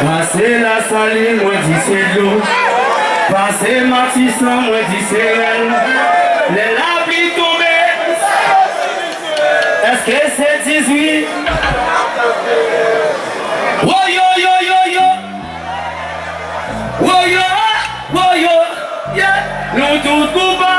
Passez la saline, moi dis c'est l'eau. Passez Matisse, moi dis c'est elle. Les lablis tombés. Est-ce que c'est 18? Oh yo yo yo yo. Oh yo, oh yo, yeah. Nous tous coupables.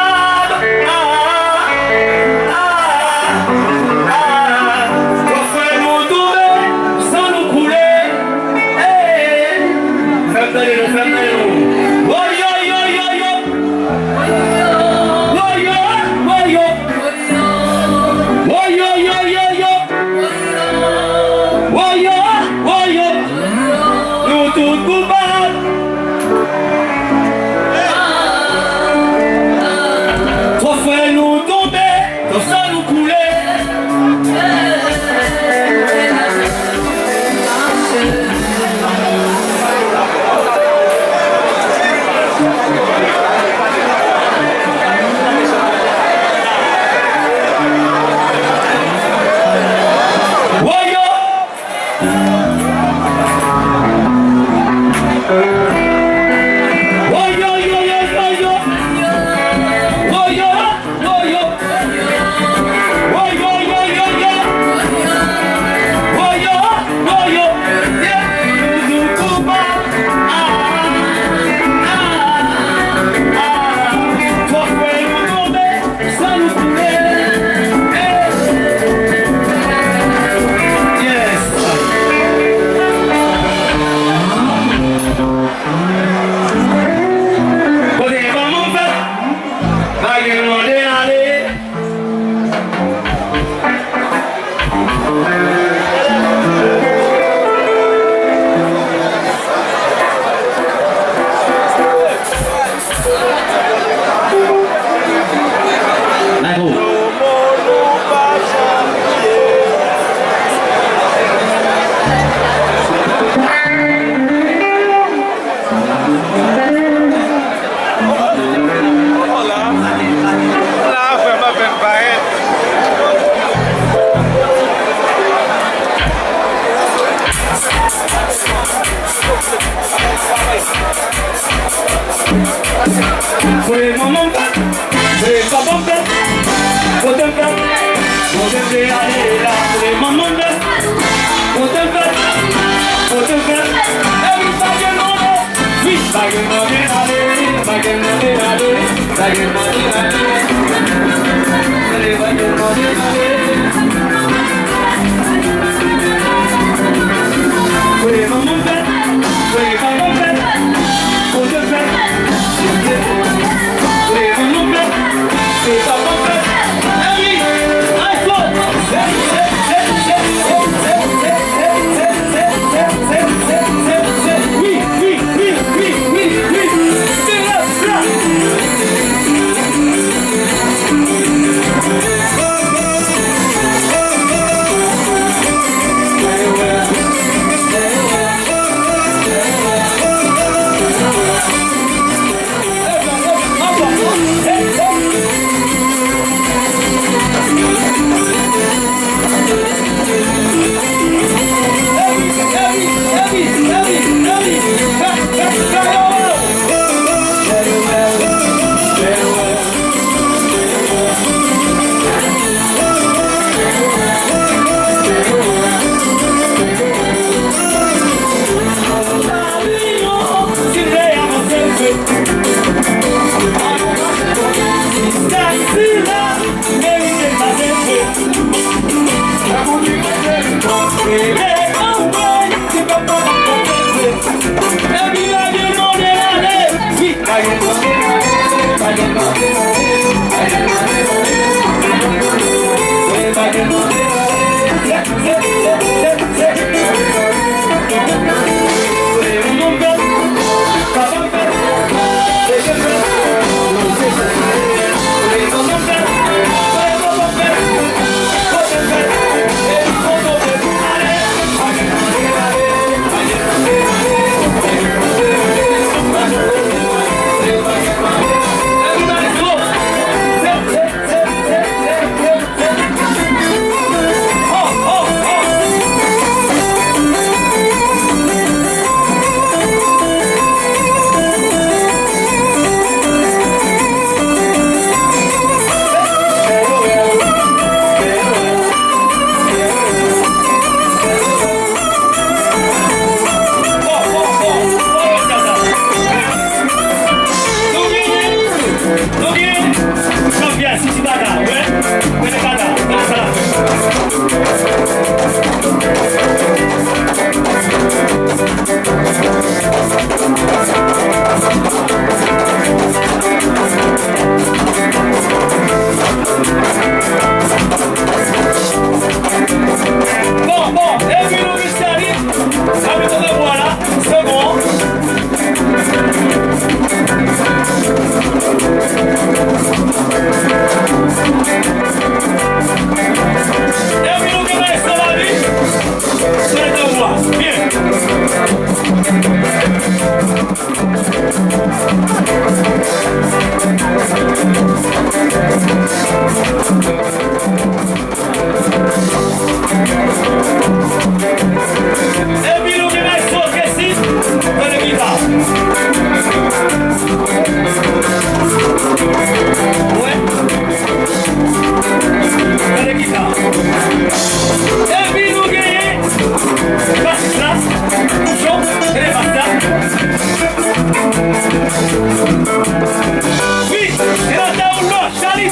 Oui, et là, t'as où là, Charlie?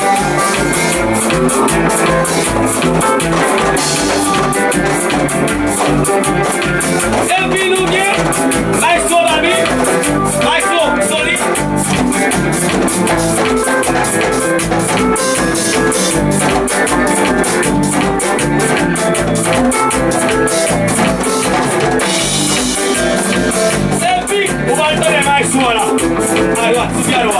Et puis nous bien, Maestro Babi, Maestro Soli. Et puis, on va le donner Maestro là. Allez, va, tu viens là.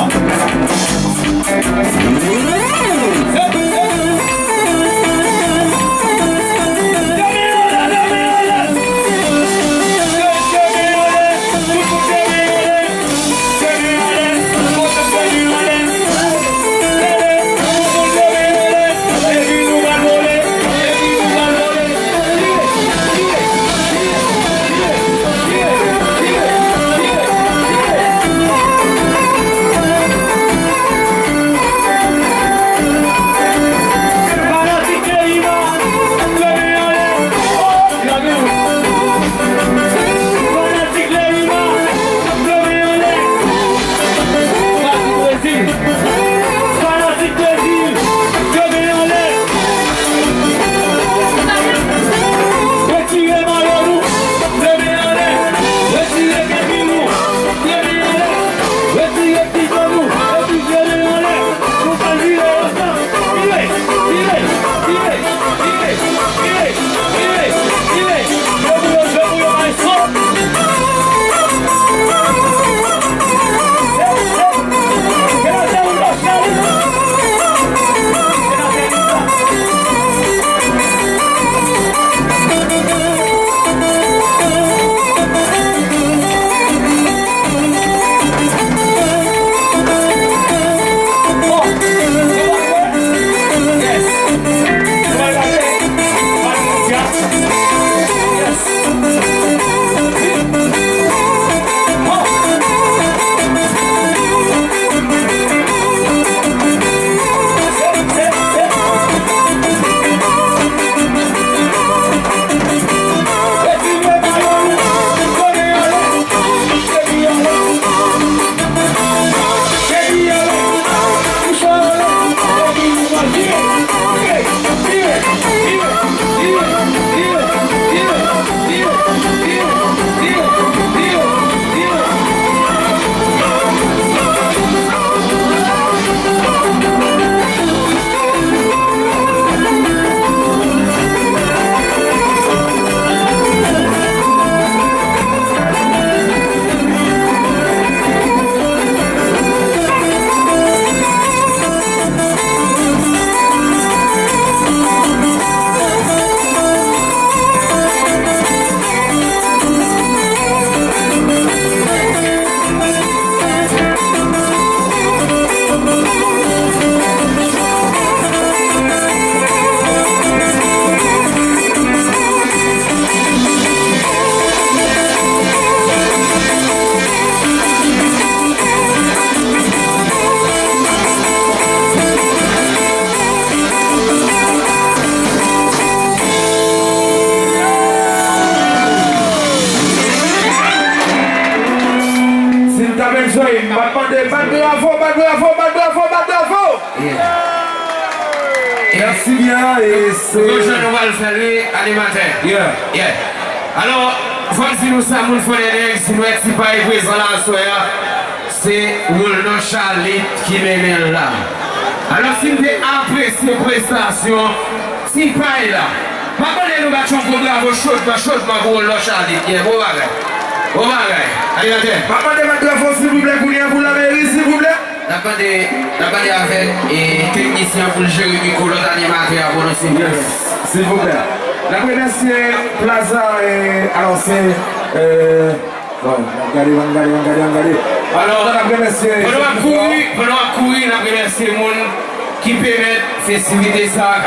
Merci bien et c'est... Bonjour, on va le saluer animateur. Yeah. Alors, voici nous ça, mon frère, si nous sommes pas présents là, c'est Wolno Charlie qui mène là. Alors, si vous appréciez la prestation, si pas là, pas nous battons pour bravo, chose, ma Wolno Charlie, qui est beau bagage. Beau bagage. Animateur. Papa de microphone, s'il vous plaît, pour la mairie, s'il vous plaît. D'abord avec et technicien pour le gérer le micro, l'autre animateur pour nous s'il vous plaît. La première c'est Plaza et alors c'est regardez. Alors la première c'est pendant courir, la première c'est monde qui permet festivité ça